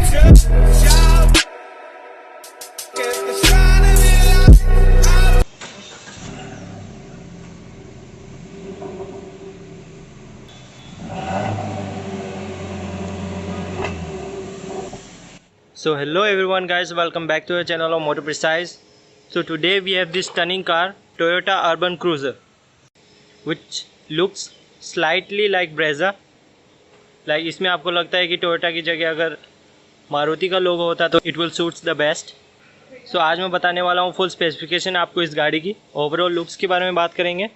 So hello everyone guys, welcome back to the channel of Motor Precise. So today we have this stunning car, Toyota Urban Cruiser, which looks slightly like Brezza. Like इसमें आपको लगता है कि Toyota की जगह अगर मारुति का लोगो होता तो it will suits the best. So आज मैं बताने वाला हूँ फुल स्पेसिफिकेशन आपको इस गाड़ी की, ओवरऑल लुक्स के बारे में बात करेंगे,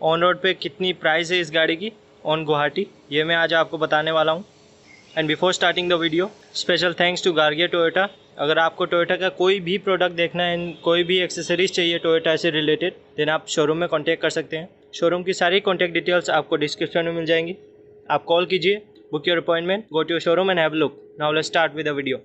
ऑन रोड पे कितनी प्राइस है इस गाड़ी की ऑन गुवाहाटी, ये मैं आज आपको बताने वाला हूँ. And before starting the video, special thanks to Gargiya Toyota. अगर आपको टोयोटा का कोई भी प्रोडक्ट देखना है एंड कोई भी एक्सेसरीज चाहिए टोयोटा से रिलेटेड, देन आप शोरूम में कांटेक्ट कर सकते हैं. शोरूम की सारी कांटेक्ट डिटेल्स आपको डिस्क्रिप्शन में मिल जाएंगी. आप कॉल कीजिए, book your appointment, go to your showroom and have a look. Now let's start with the video.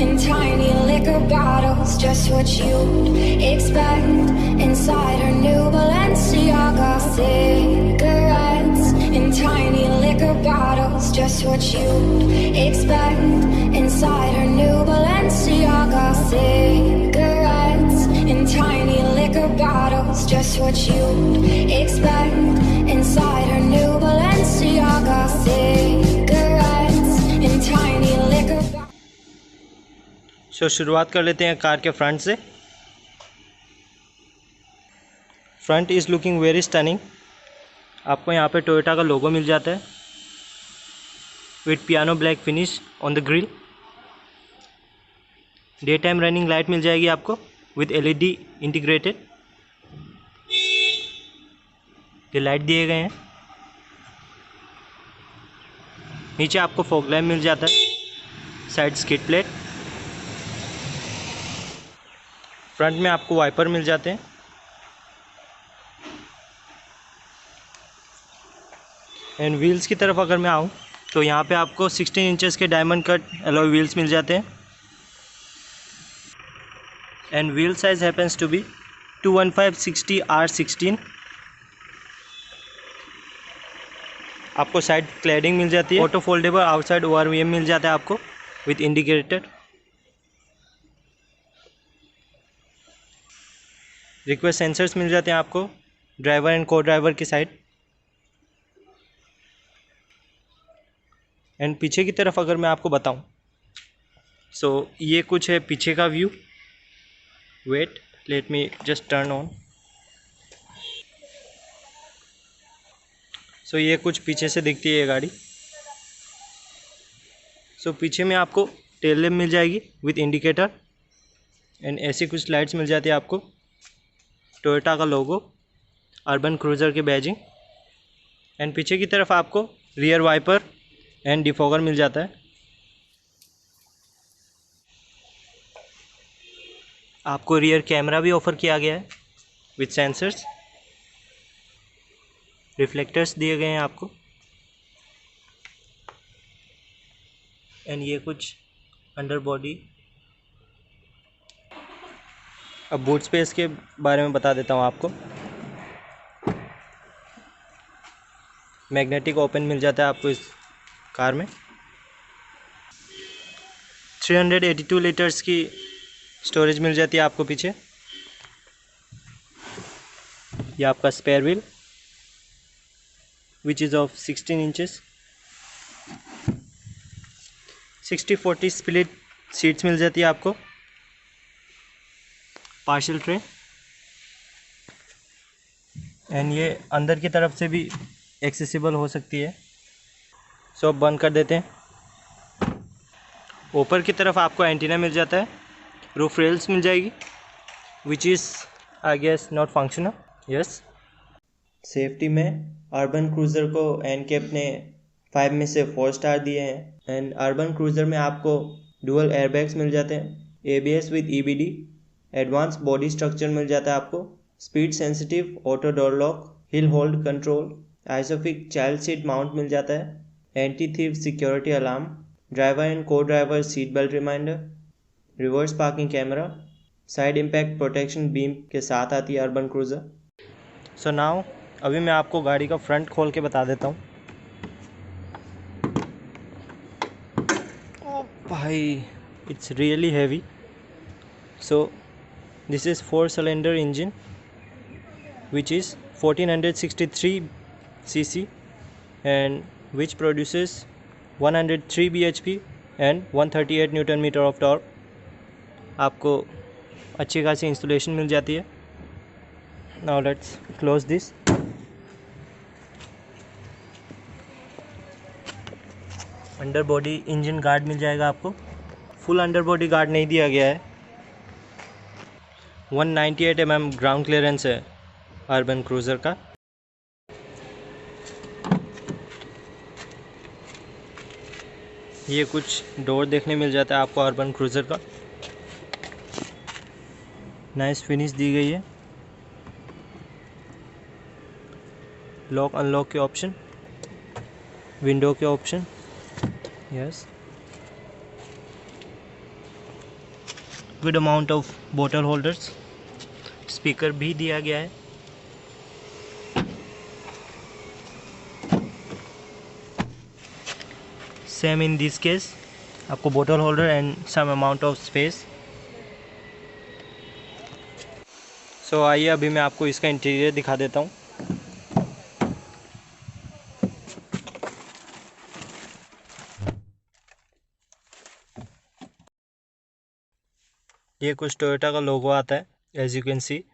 In tiny liquor bottles, just what you'd expect inside our new Balenciaga. Cigarettes in tiny liquor bottles, just what you'd expect inside our new Balenciaga. Cigarettes in tiny liquor bottles, just what you'd expect inside our new Balenciaga. Cigarettes in tiny liquor bottles. So शुरुआत कर लेते हैं car के front से. Front is looking very stunning. आपको यहाँ पे Toyota का लोगो मिल जाता है with piano black finish on the grill. Daytime running light मिल जाएगी आपको विथ एलईडी इंटीग्रेटेड. ये लाइट दिए गए हैं. नीचे आपको फॉग लैम्प मिल जाता है, साइड स्किड प्लेट. फ्रंट में आपको वाइपर मिल जाते हैं. एंड व्हील्स की तरफ अगर मैं आऊँ तो यहाँ पे आपको 16 इंचेस के डायमंड कट अलॉय व्हील्स मिल जाते हैं. And wheel size happens to be 215/60R16. आपको साइड क्लैडिंग मिल जाती है. ऑटो फोल्डेबल आउटसाइड ORVM मिल जाता है आपको विथ इंडिकेटेड. रिक्वेस्ट सेंसर्स मिल जाते हैं आपको ड्राइवर एंड को ड्राइवर की साइड. एंड पीछे की तरफ अगर मैं आपको बताऊं, सो ये कुछ है पीछे का view. Wait, let me just turn on. So ये कुछ पीछे से दिखती है ये गाड़ी. सो पीछे में आपको टेल लैम्प मिल जाएगी विथ इंडिकेटर. एंड ऐसी कुछ लाइट्स मिल जाती है आपको, टोयोटा का लोगो, अर्बन क्रूज़र के बैजिंग. एंड पीछे की तरफ आपको रियर वाइपर एंड डिफॉगर मिल जाता है. आपको रियर कैमरा भी ऑफर किया गया है विथ सेंसर्स. रिफ्लेक्टर्स दिए गए हैं आपको. एंड ये कुछ अंडर बॉडी. अब बूट स्पेस के बारे में बता देता हूँ आपको. मैग्नेटिक ओपन मिल जाता है आपको इस कार में. 382 लीटर्स की स्टोरेज मिल जाती है आपको पीछे. ये आपका spare wheel which is of 16 inches. 60/40 split seats मिल जाती है आपको. Partial tray. एंड ये अंदर की तरफ से भी एक्सेसिबल हो सकती है. सो अब बंद कर देते हैं. ऊपर की तरफ आपको एंटीना मिल जाता है. रूफ रेल्स मिल जाएगी which is I guess not functional. Yes. Safety में अर्बन क्रूज़र को एनकैप ने 5 में से 4 स्टार दिए हैं. एंड अर्बन क्रूज़र में आपको डुअल एयरबैग्स मिल जाते हैं, ABS with EBD. Advance body structure मिल जाता है आपको. Speed sensitive auto door lock, hill hold control, ISOFIX child seat mount मिल जाता है. एंटी थीव सिक्योरिटी अलार्म, ड्राइवर एंड को driver seat belt reminder, reverse parking camera, side impact protection beam के साथ आती है अर्बन क्रूज़र. सो नाउ अभी मैं आपको गाड़ी का फ्रंट खोल के बता देता हूँ. भाई it's really heavy. So this is 4-cylinder engine which is 1463 cc and which produces 103 bhp and 138 newton metre of torque. आपको अच्छी खासी इंस्टॉलेशन मिल जाती है. Now let's close this. Under body engine guard मिल जाएगा आपको. फुल अंडर बॉडी गार्ड नहीं दिया गया है. 198 mm ग्राउंड क्लियरेंस है अर्बन क्रूज़र का. ये कुछ डोर देखने मिल जाता है आपको अर्बन क्रूज़र का. नाइस फिनिश दी गई है. लॉक अनलॉक के ऑप्शन, विंडो के option, yes. Good amount of बोतल होल्डर्स. स्पीकर भी दिया गया है. सेम इन दिस केस आपको बोतल holder and some amount of space. So आइए अभी मैं आपको इसका इंटीरियर दिखा देता हूँ. ये कुछ टोयोटा का लोगो आता है as you can see.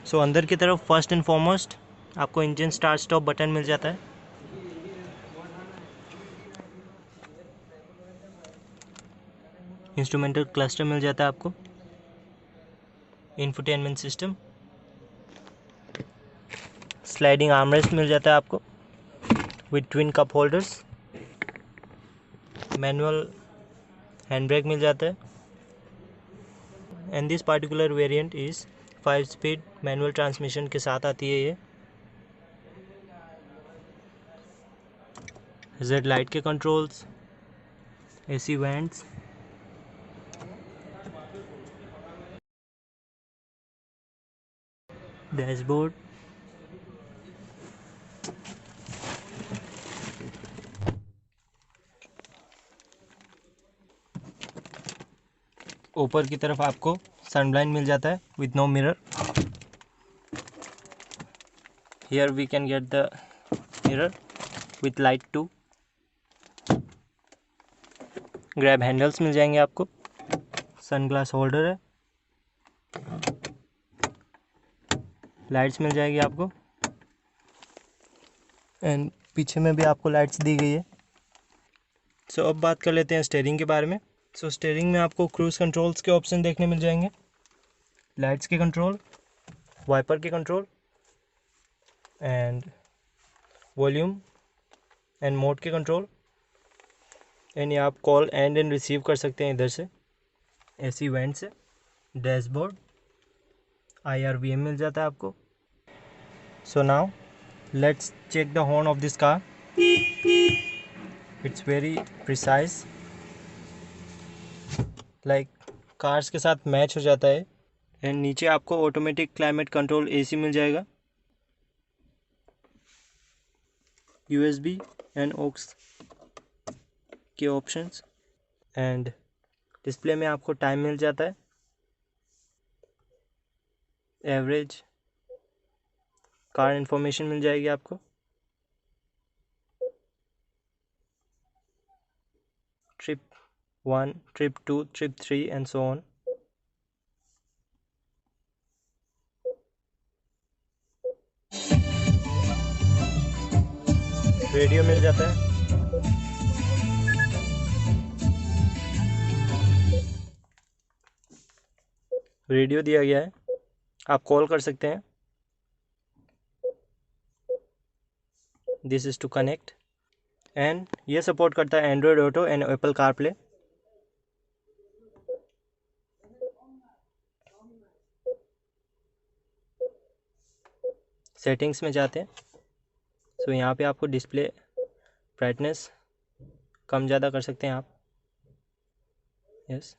So अंदर की तरफ फर्स्ट एंड फॉरमोस्ट आपको इंजन स्टार्ट स्टॉप बटन मिल जाता है. इंस्ट्रूमेंटल क्लस्टर मिल जाता है आपको. इंफोटेनमेंट सिस्टम, स्लाइडिंग आर्मरेस्ट मिल जाता है आपको with twin cup holders. Manual hand brake मिल जाता है. And this particular variant is 5 speed manual transmission के साथ आती है. ये जेड लाइट के कंट्रोल्स, एसी वेंट्स, डैशबोर्ड, ऊपर की तरफ आपको सनब्लाइंड मिल जाता है with no mirror. Here we can get the mirror with light too. Grab handles मिल जाएंगे आपको. सनग्लास होल्डर है. लाइट्स मिल जाएगी आपको एंड पीछे में भी आपको लाइट्स दी गई है. सो अब बात कर लेते हैं स्टीयरिंग के बारे में. सो स्टीयरिंग में आपको क्रूज़ कंट्रोल्स के ऑप्शन देखने मिल जाएंगे. लाइट्स के कंट्रोल, वाइपर के control and volume and mode के कंट्रोल. एंड ये आप कॉल एंड रिसीव कर सकते हैं इधर से. एसी वेंट से, डैशबोर्ड, IRVM मिल जाता है आपको. So now let's check the horn of this car. It's very precise, like cars के साथ मैच हो जाता है. एंड नीचे आपको ऑटोमेटिक क्लाइमेट कंट्रोल AC मिल जाएगा. USB एंड ऑक्स के ऑप्शंस. एंड डिस्प्ले में आपको टाइम मिल जाता है, एवरेज, कार इंफॉर्मेशन मिल जाएगी आपको. Trip 1, trip 2, trip 3 and so on. Radio मिल जाता है. रेडियो दिया गया है, आप कॉल कर सकते हैं. This is to connect. And ये सपोर्ट करता है Android auto and Apple CarPlay. Settings में जाते हैं. सो यहाँ पे आपको डिस्प्ले ब्राइटनेस कम ज़्यादा कर सकते हैं आप. Yes,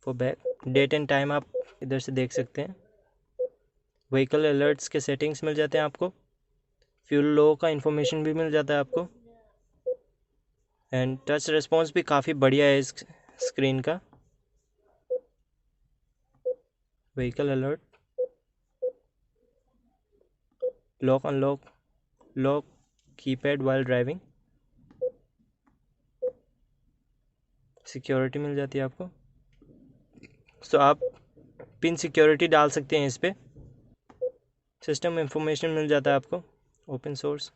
for back date and time आप इधर से देख सकते हैं. व्हीकल अलर्ट्स के सेटिंग्स मिल जाते हैं आपको. फ्यूल लो का इन्फॉर्मेशन भी मिल जाता है आपको। एंड टच रिस्पॉन्स भी काफ़ी बढ़िया है इस स्क्रीन का। Vehicle alert, lock unlock, lock keypad while driving, security मिल जाती है आपको। सो आप पिन सिक्योरिटी डाल सकते हैं इस पर। सिस्टम इंफॉर्मेशन मिल जाता है आपको, ओपन सोर्स।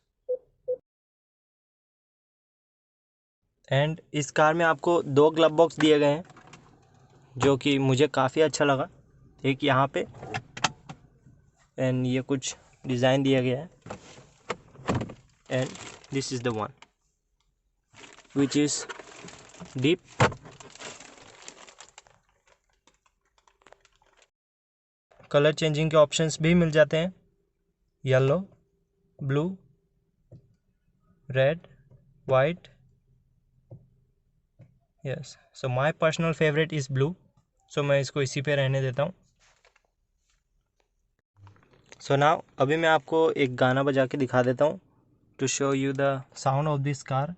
एंड इस कार में आपको 2 ग्लव बॉक्स दिए गए हैं, जो कि मुझे काफ़ी अच्छा लगा। एक यहाँ पे एंड ये कुछ डिज़ाइन दिया गया है। And this is the one which is deep. Colour changing के ऑप्शंस भी मिल जाते हैं, yellow, blue, red, white. Yes, so my personal favourite is blue, so मैं इसको इसी पे रहने देता हूँ। सो नाउ अभी मैं आपको एक गाना बजा के दिखा देता हूँ to show you the sound of this car.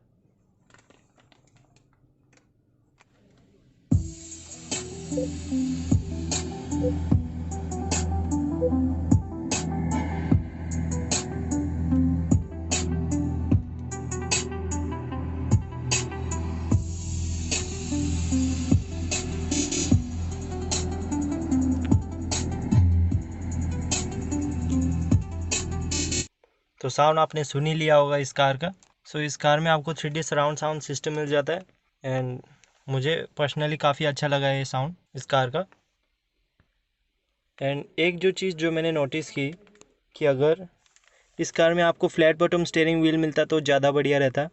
तो साउंड आपने सुन ही लिया होगा इस कार का। सो इस कार में आपको 3D सराउंड साउंड सिस्टम मिल जाता है एंड मुझे पर्सनली काफ़ी अच्छा लगा ये साउंड इस कार का। एंड एक जो चीज़ जो मैंने नोटिस की कि अगर इस कार में आपको फ्लैट बॉटम स्टीयरिंग व्हील मिलता तो ज़्यादा बढ़िया रहता।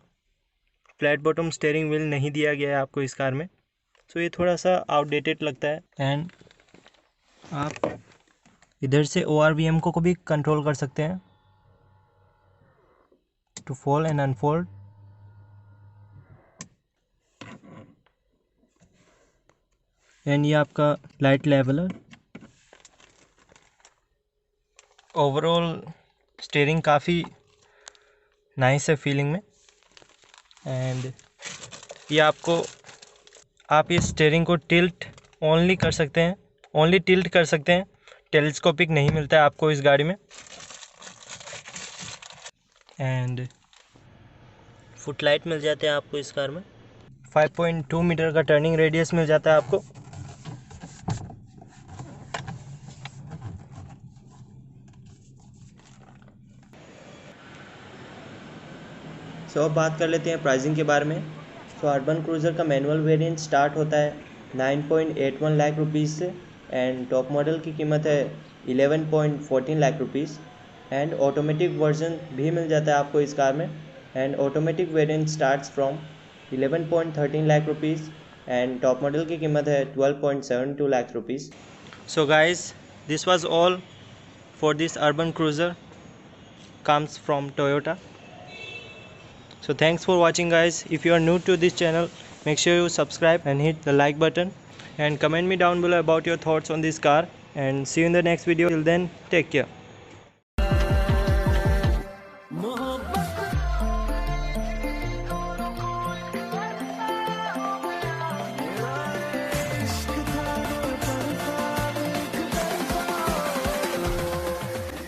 फ्लैट बॉटम स्टीयरिंग व्हील नहीं दिया गया है आपको इस कार में, सो ये थोड़ा सा आउटडेटेड लगता है। एंड आप इधर से ORVM को भी कंट्रोल कर सकते हैं to fold and unfold. And ये आपका लाइट लेवलर। ओवरऑल स्टीयरिंग काफ़ी नाइस है फीलिंग में। एंड ये आप ये स्टीयरिंग को टिल्ट ओनली कर सकते हैं, ओनली टिल्ट कर सकते हैं, टेलीस्कोपिक नहीं मिलता है आपको इस गाड़ी में। एंड फुटलाइट मिल जाते हैं आपको इस कार में। 5.2 मीटर का टर्निंग रेडियस मिल जाता है आपको। सो अब बात कर लेते हैं प्राइसिंग के बारे में। सो अर्बन क्रूज़र का मैनुअल वेरिएंट स्टार्ट होता है 9.81 लाख रुपीज़ से एंड टॉप मॉडल की कीमत है 11.14 lakh rupees. And automatic version भी मिल जाता है आपको इस कार में। And automatic variant starts from 11.13 lakh rupees and top model की कीमत है 12.72 lakh rupees. So guys, this was all for this urban cruiser comes from Toyota. So thanks for watching guys. If you are new to this channel, make sure you subscribe and hit the like button and comment me down below about your thoughts on this car, and see you in the next video. Till then, take care.